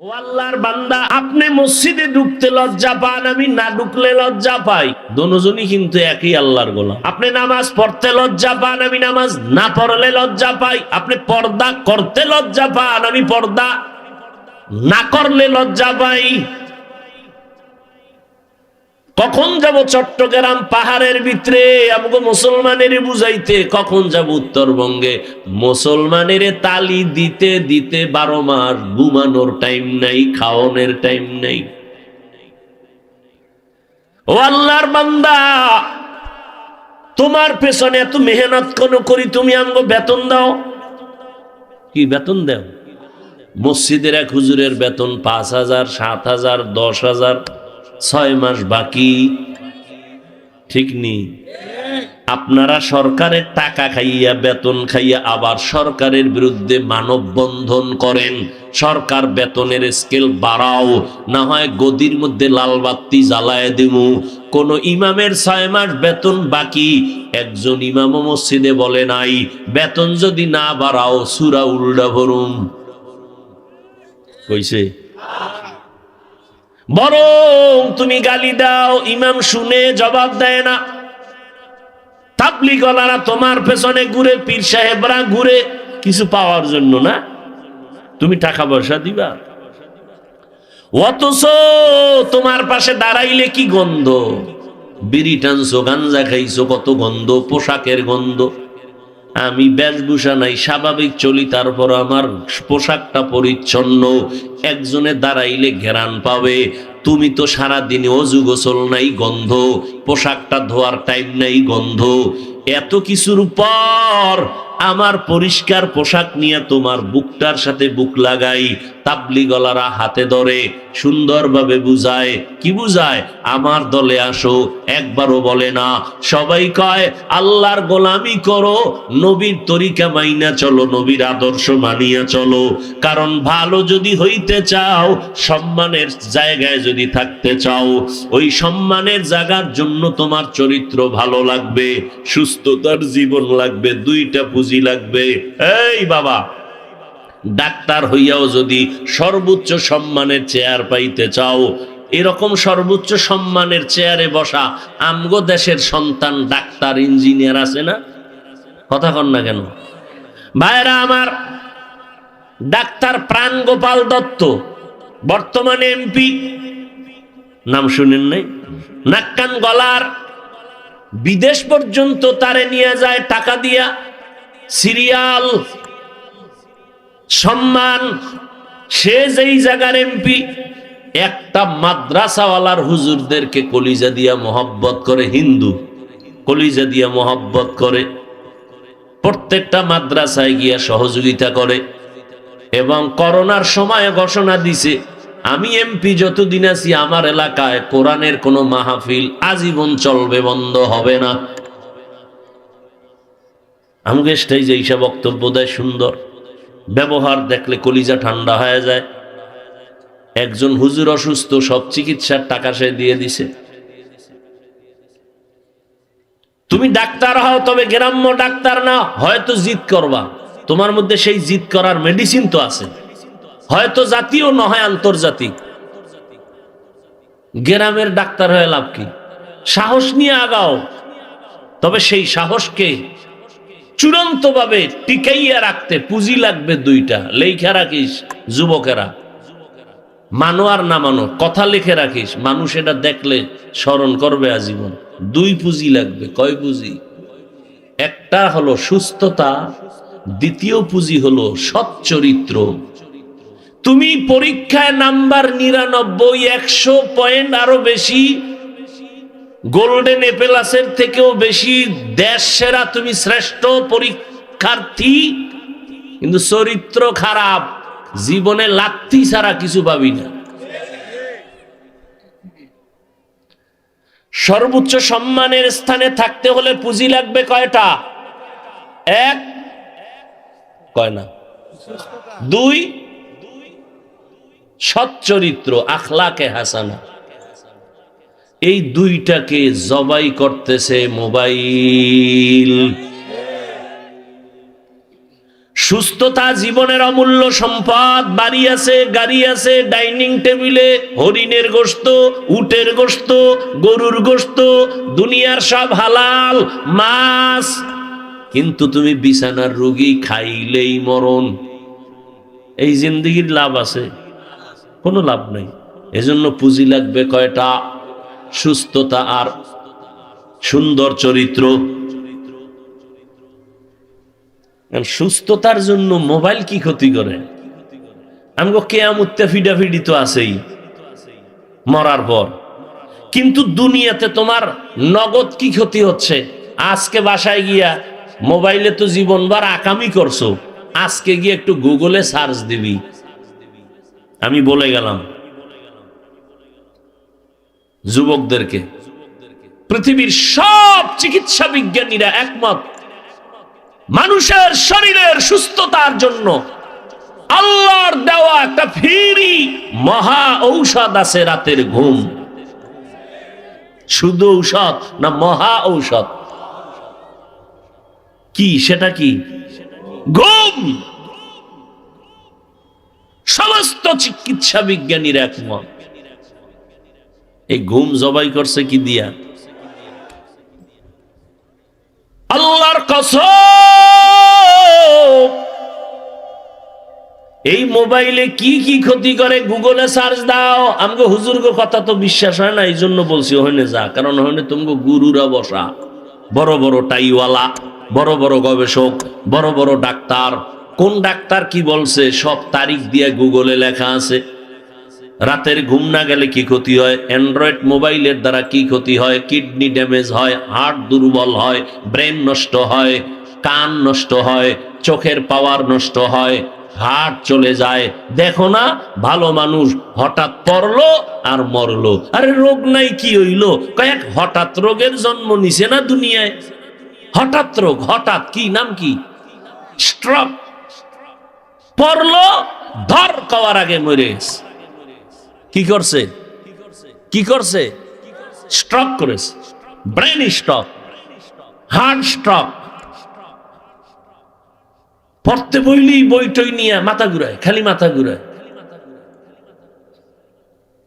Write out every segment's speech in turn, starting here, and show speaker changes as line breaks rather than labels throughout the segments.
ও আল্লাহর বান্দা, আপনি মসজিদে ঢুকতে লজ্জা পান, আমি না ঢুকলে লজ্জা পাই। দুজনই কিন্তু একই আল্লাহর গোলাম। আপনি নামাজ পড়তে লজ্জা পান, আমি নামাজ না পড়লে লজ্জা পাই। আপনি পর্দা করতে লজ্জা পান, আমি পর্দা না করলে লজ্জা পাই। কখন যাব চট্টগ্রাম পাহাড়ের ভিতরে আমাকে মুসলমানের বুঝাইতে, কখন যাব উত্তরবঙ্গে মুসলমানের তালি দিতে দিতে 12 মাস ঘুমানোর টাইম নাই, খাওয়ানোর টাইম নাই। ও আল্লাহর বান্দা, তোমার পেছনে এত মেহনত কোন করি, তুমি আমাকে বেতন দাও? কি বেতন দাও? মসজিদের এক হুজুরের বেতন 5,000, 7,000, 10,000, 6 মাস বাকি। ঠিক নেই? আপনারা সরকারের টাকা খাইয়া, বেতন খাইয়া আবার সরকারের বিরুদ্ধে মানববন্ধন করেন। সরকার বেতনের স্কেল বাড়াও, না হয় গদির মধ্যে লাল বাতি জ্বালায় দেবো। কোন ইমামের 6 মাস বেতন বাকি, একজন ইমাম মসজিদে বলে নাই বেতন যদি না বাড়াও সূরা উল্টা ভরুম। কইছে? বরং তুমি গালি দাও, ইমাম শুনে জবাব দেয় না। তাবলীগওয়ালারা তোমার পেছনে ঘুরে, পীর সাহেবরা ঘুরে কিছু পাওয়ার জন্য না, তুমি টাকা পয়সা দিবা। অথচ তোমার পাশে দাঁড়াইলে কি গন্ধ, বিড়ি টানছো, গাঞ্জা খাইছো, কত গন্ধ, পোশাকের গন্ধ। আমি বেশভূষা নাই, স্বাভাবিক চলি, তারপর আমার পোশাকটা পরিচ্ছন্ন। একজনে দাঁড়াইলে ঘেরান পাবে। তুমি তো সারাদিনে অজু গোসল নাই, গন্ধ, পোশাকটা ধোয়ার টাইম নাই, গন্ধ। এত কিছুর পর আমার পরিষ্কার পোশাক নিয়ে তোমার বুকটার সাথে বুক লাগাই, তাবলীগওয়ালারা হাতে ধরে সুন্দরভাবে বুঝায়। কি বুঝায়? আমার দলে আসো। একবারও বলে না। সবাই কয় আল্লাহর গোলামি করো, নবীর তরিকা মাইনা চলো, নবীর আদর্শ মানিয়া চলো। কারণ ভালো যদি হইতে চাও, সম্মানের জায়গায় যদি থাকতে চাও, ওই সম্মানের জায়গার জন্য তোমার চরিত্র ভালো লাগবে, সুস্থতার জীবন লাগবে, দুইটা পুঁজি লাগবে। এই বাবা, ডাক্তার হইয়াও যদি সর্বোচ্চ সম্মানের চেয়ার পাইতে চাও, এরকম সর্বোচ্চ সম্মানের চেয়ারে বসা আমগো দেশের সন্তান ডাক্তার, ইঞ্জিনিয়ার আছে না? কথা কন না কেন ভাইরা আমার? ডাক্তার প্রাণ গোপাল দত্ত বর্তমানে এমপি, নাম শুনেন নাই? নাক কান গলার, বিদেশ পর্যন্ত তারে নিয়ে যায় টাকা দিয়া, সিরিয়াল, সম্মান। সে যেই জায়গার এমপি, একটা মাদ্রাসাওয়ালার হুজুরদেরকে কলিজা দিয়া মোহব্বত করে, হিন্দু কলিজা দিয়া মোহব্বত করে, প্রত্যেকটা মাদ্রাসায় গিয়া সহযোগিতা করে। এবং করোনার সময় ঘোষণা দিছে, আমি এমপি যতদিন আছি আমার এলাকায় কোরআনের কোনো মাহফিল আজীবন চলবে, বন্ধ হবে না। আমাকে স্টেজে এইসা বক্তব্য দেয়, সুন্দর ব্যবহার দেখলে কলিজা ঠান্ডা হয়ে যায়। একজন হুজুর অসুস্থ, সব চিকিৎসার টাকা সে দিয়ে দিছে। তুমি ডাক্তার হও, তবে গ্রাম্য ডাক্তার না, হয়তো জিদ করবা, তোমার মধ্যে সেই জিদ করার মেডিসিন তো আছে, হয়তো জাতীয় নয় আন্তর্জাতিক। গ্রামের ডাক্তার হয়ে লাভ কি? সাহস নিয়ে আগাও, তবে সেই সাহসকে চূড়ান্ত ভাবে টিকাইয়া রাখতে পুঁজি লাগবে দুইটা। লেখা রাখিস যুবকেরা, মানো আর না মানো, কথা লিখে রাখিস, মানুষ এটা দেখলে স্মরণ করবে আজীবন। দুই পুঁজি লাগবে। কয় পুঁজি? একটা হলো সুস্থতা, দ্বিতীয় পুঁজি হলো সৎ চরিত্র। তুমি পরীক্ষায় নাম্বার 99, 100 পয়েন্ট আরো বেশি, গোল্ডেন এপেলাসের থেকেও বেশি, দেশ সেরা, তুমি শ্রেষ্ঠ পরীক্ষার্থী, কিন্তু চরিত্র খারাপ, জীবনে লাত্তি ছাড়া কিছু পাবি না। সর্বোচ্চ সম্মানের স্থানে থাকতে হলে পুঁজি লাগবে কয়টা? এক, কয় না, 2, সৎ চরিত্র, আখলাকে হাসানা। এই দুইটাকে জবাই করতেছে মোবাইল। সুস্থতা জীবনের অমূল্য সম্পদ। বাড়ি আছে, গাড়ি আছে, ডাইনিং টেবিলে হরিণের গোশত, উটের গোশত, গরুর গোশত, দুনিয়ার সব হালাল মাছ, কিন্তু তুমি বিছানার রোগী, খাইলেই মরণ। এই জিন্দেগির লাভ আছে? কোনো লাভ নাই। এজন্য পুঁজি লাগবে কয়টা? সুস্থতা আর সুন্দর চরিত্র। সুস্থতার জন্য মোবাইল কি ক্ষতি করে? আমগো কেয়ামতে ফিডাফিডি তো আছেই মরার পর, কিন্তু দুনিয়াতে তোমার নগদ কি ক্ষতি হচ্ছে? আজকে বাসায় গিয়া মোবাইলে তো জীবনভর আকামি করছো, আজকে গিয়ে একটু গুগলে সার্চ দিবি। আমি বলে গেলাম যুবকদেরকে, পৃথিবীর সব চিকিৎসা বিজ্ঞানীরা একমত, মানুষের শরীরের সুস্থতার জন্য আল্লাহর দেওয়া একটা ফ্রি মহা ঔষধ আছে, রাতের ঘুম। শুধু ঔষধ না, মহা ঔষধ। কি সেটা? কি? ঘুম। সমস্ত চিকিৎসা বিজ্ঞানীর একমত। এই ঘুম জবাই করছে কি দিয়া? আল্লাহর কসম, এই মোবাইলে কি কি ক্ষতি করে গুগলে সার্চ দাও। আমগো হুজুরগো কথা তো বিশ্বাস হয় না, এই জন্য বলছি ওখানে যা, কারণ ওখানে তুমগো গুরুরা বসা, বড় বড় টাইওয়ালা, বড় বড় গবেষক, বড় বড় ডাক্তার। কোন ডাক্তার কি বলছে সব তারিখ দিয়ে গুগলে লেখা আছে। রাতের ঘুম না গেলে কি ক্ষতি হয়, অ্যান্ড্রয়েড মোবাইলের দ্বারা কি ক্ষতি হয়, কিডনি ড্যামেজ হয়, হার্ট দুর্বল হয়, ব্রেন নষ্ট হয়, কান নষ্ট হয়, চোখের পাওয়ার নষ্ট হয়, হার্ট চলে যায়। দেখো না, ভালো মানুষ হঠাৎ পড়লো আর মরলো। আরে রোগ নাই, কি হইলো? কয়েক হঠাৎ রোগের জন্ম নিছে না দুনিয়ায়। হঠাৎ রোগ, হঠাৎ। কি নাম? কি? স্ট্রোক। পড়লো, ধর কওয়ার আগে মরে গেছে। কি করছে? কি করছে? স্ট্রোক করেছে, ব্রেন স্ট্রোক, হার্ট স্ট্রোক। পড়তে বইলেই বইটই নিয়ে মাথা ঘুরায়, খালি মাথা ঘুরায়,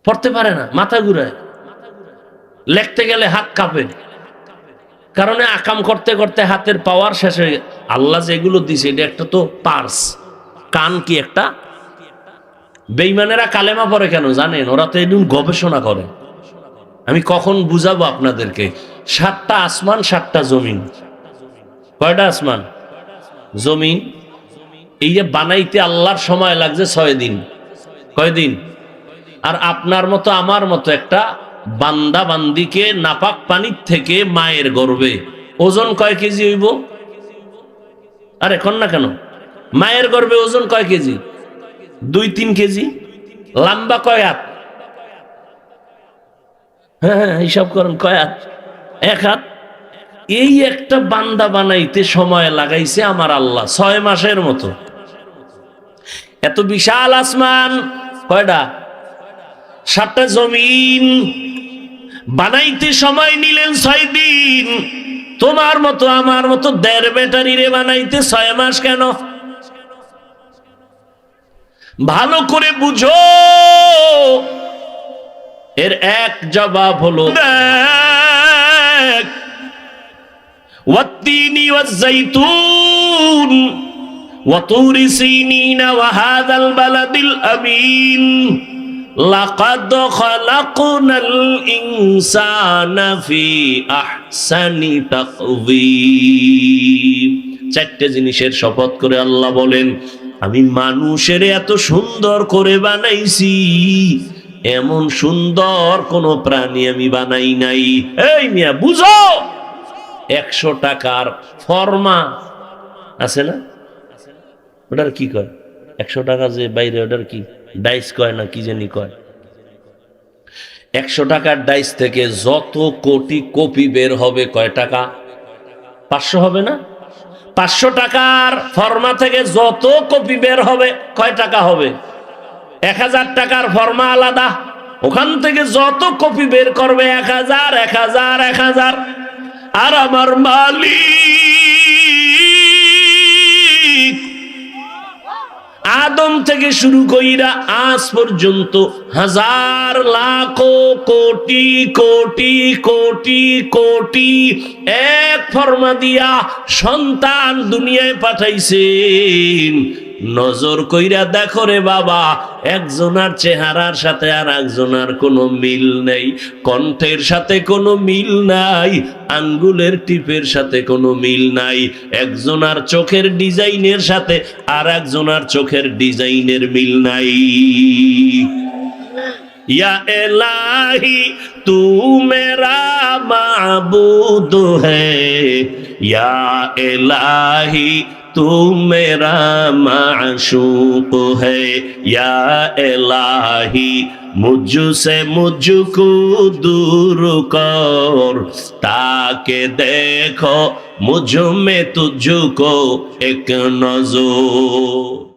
পড়তে পারে না, মাথা ঘুরায়। লিখতে গেলে হাত কাঁপে, কারণে আকাম করতে করতে হাতের পাওয়ার শেষ হয়ে গেছে। আল্লাহ যেগুলো দিছে, এটা একটা তো পার্স। কান কি একটা? বেঈমানেরা কালেমা পড়ে কেন জানেন? ওরা তো এদিন গবেষণা করে। আমি কখন বুঝাবো আপনাদেরকে? 7টা আসমান, 7টা জমিন। কয়টা আসমান? জমিন। এই যে বানাইতে আল্লাহর সময় লাগছে 6 দিন। কয়দিন? আর আপনার মতো আমার মতো একটা বান্দা বান্দিকে নাপাক পানির থেকে মায়ের গর্ভে ওজন কয় কেজি হইব? আরে কোন না কেন? মায়ের গর্ভে ওজন কয় কেজি? 2-3 কেজি। লম্বা কয় হাত? হ্যাঁ, হিসাব করেন, কয় হাত? 1 হাত। এই একটা বান্দা বানাইতে সময় লাগাইছে আমার আল্লাহ 6 মাসের মতো। এত বিশাল আসমান। কয়টা? 7টা জমিন বানাইতে সময় নিলেন 6 দিন। তোমার মতো আমার মতো 1.5 ব্যাটারি রে বানাইতে 6 মাস কেন? ভালো করে বুঝো। এর এক জবাব হলো, ওয়াত্তিনি ওয়াজ্জাইতুন ওয়া তুরি সিনিন ওয়া হাযাল বালাদিল আমিন লাকাদ খালাকনাল ইনসানা ফি আহসানি তাকওয়িম। 4টে জিনিসের শপথ করে আল্লাহ বলেন, আমি মানুষের এত সুন্দর করে বানাইছি, এমন সুন্দর কোন প্রাণী আমি বানাই নাই। এই মিয়া বুঝো, 100 টাকার ফর্মা আছে না? ওটার কি কয়? 100 টাকা যে বাইরে, ওটার কি ডাইস কয় না কি জানি কয়? 100 টাকার ডাইস থেকে যত কোটি কপি বের হবে, কয় টাকা? 500 হবে না? 500 টাকার ফর্মা থেকে যত কপি বের হবে, কয় টাকা হবে? 1000 টাকার ফর্মা আলাদা, ওখান থেকে যত কপি বের করবে 1000, 1000, 1000। আর আমার মালিক আদম থেকে শুরু কইরা আজ পর্যন্ত হাজার লাখো কোটি কোটি কোটি কোটি এক ফরমা দিয়া সন্তান দুনিয়ায় পাঠাইছেন। নজর কইরা দেখো রে বাবা, একজনার চেহারার সাথে আর একজনার কোনো মিল নেই, কণ্ঠের সাথে কোনো মিল নাই, আঙ্গুলের টিপের সাথে কোনো মিল নাই, একজনার চোখের ডিজাইনের সাথে আর একজনার চোখের ডিজাইনের মিল নাই। या इलाही तू मेरा माबूद है, या इलाही तू मेरा माशूक है, या इलाही मुझसे मुझको दूर कर, ताके देखो मुझ में तुझको एक नजर।